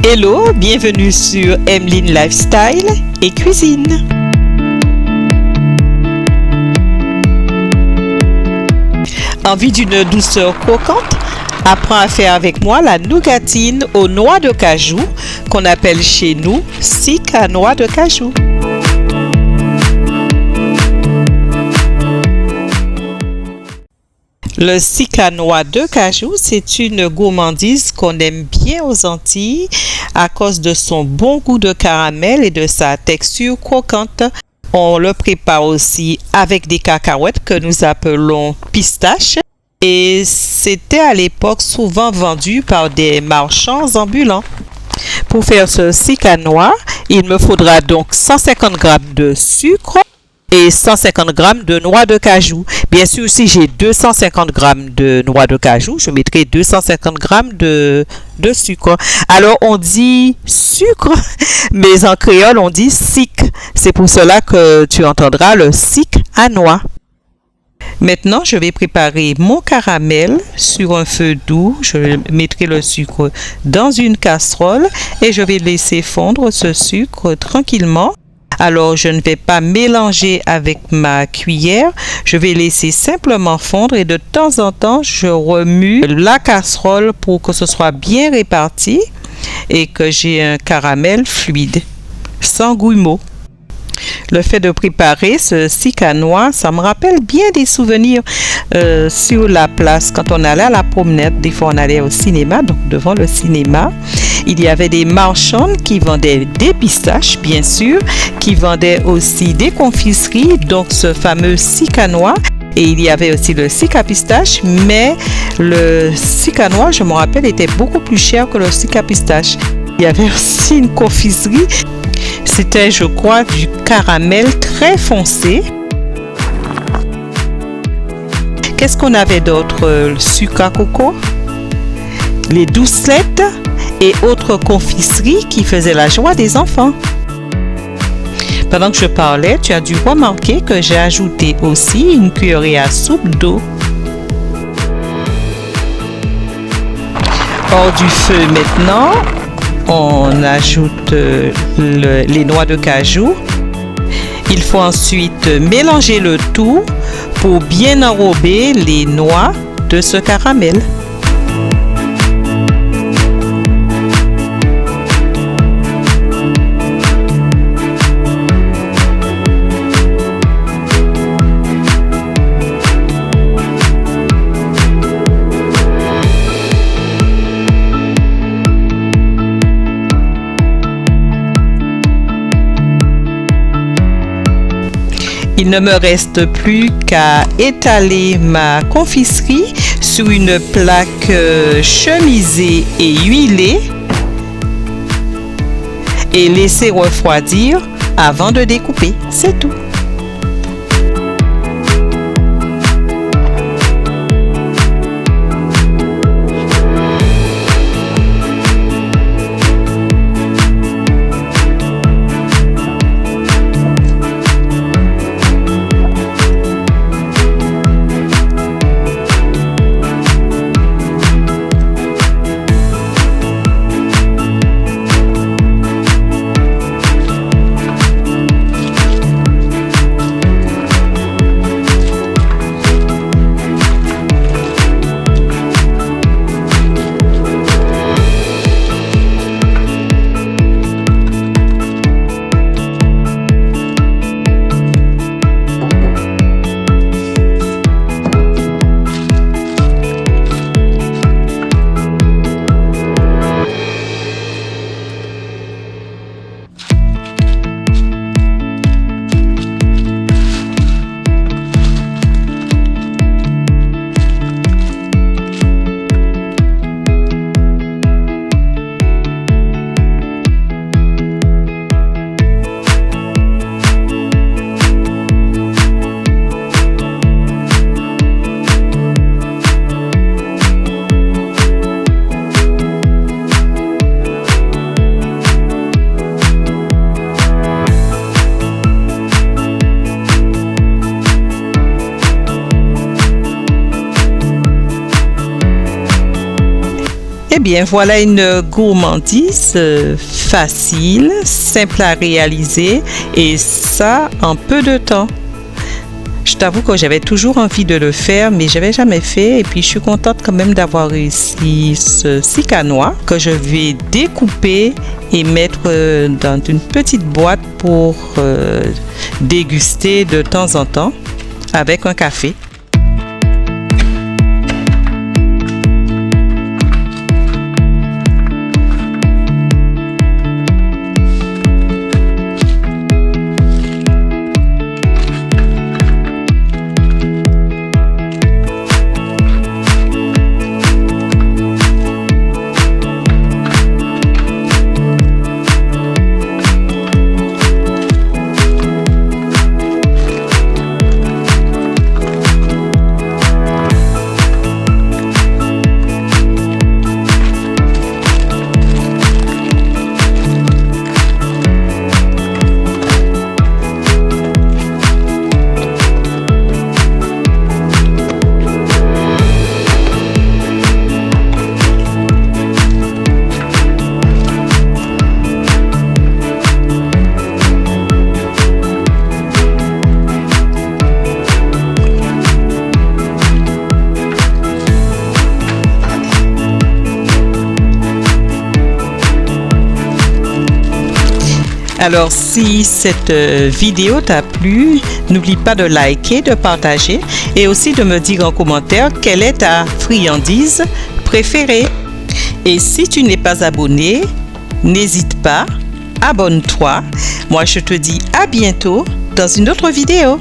Hello, bienvenue sur Emeline Lifestyle et Cuisine. Envie d'une douceur croquante? Apprends à faire avec moi la nougatine aux noix de cajou qu'on appelle chez nous sic à noix de cajou. Le sic à noix de cajou, c'est une gourmandise qu'on aime bien aux Antilles à cause de son bon goût de caramel et de sa texture croquante. On le prépare aussi avec des cacahuètes que nous appelons pistaches et c'était à l'époque souvent vendu par des marchands ambulants. Pour faire ce sic à noix, il me faudra donc 150 g de sucre et 150 g de noix de cajou. Bien sûr, si j'ai 250 g de noix de cajou, je mettrai 250 g de sucre. Alors, on dit sucre, mais en créole, on dit sic. C'est pour cela que tu entendras le sic à noix. Maintenant, je vais préparer mon caramel sur un feu doux. Je mettrai le sucre dans une casserole et je vais laisser fondre ce sucre tranquillement. Alors, je ne vais pas mélanger avec ma cuillère. Je vais laisser simplement fondre et de temps en temps, je remue la casserole pour que ce soit bien réparti et que j'ai un caramel fluide, sans grumeaux. Le fait de préparer ce sic à noix, ça me rappelle bien des souvenirs sur la place. Quand on allait à la promenade, des fois on allait au cinéma, donc devant le cinéma, il y avait des marchandes qui vendaient des pistaches, bien sûr, qui vendaient aussi des confiseries, donc ce fameux sic à noix. Et il y avait aussi le sic à pistache, mais le sic à noix, je me rappelle, était beaucoup plus cher que le sic à pistache. Il y avait aussi une confiserie. C'était, je crois, du caramel très foncé. Qu'est-ce qu'on avait d'autre? Le sucre à coco, les doucelettes et autres confiseries qui faisaient la joie des enfants. Pendant que je parlais, tu as dû remarquer que j'ai ajouté aussi une cuillerée à soupe d'eau. Hors du feu maintenant, on ajoute les noix de cajou. Il faut ensuite mélanger le tout pour bien enrober les noix de ce caramel. Il ne me reste plus qu'à étaler ma confiserie sur une plaque chemisée et huilée et laisser refroidir avant de découper. C'est tout. bien, voilà une gourmandise facile, simple à réaliser et ça en peu de temps. Je t'avoue que j'avais toujours envie de le faire, mais je n'avais jamais fait. Et puis, je suis contente quand même d'avoir réussi ce cycanois que je vais découper et mettre dans une petite boîte pour déguster de temps en temps avec un café. Alors, si cette vidéo t'a plu, n'oublie pas de liker, de partager et aussi de me dire en commentaire quelle est ta friandise préférée. Et si tu n'es pas abonné, n'hésite pas, abonne-toi. Moi, je te dis à bientôt dans une autre vidéo.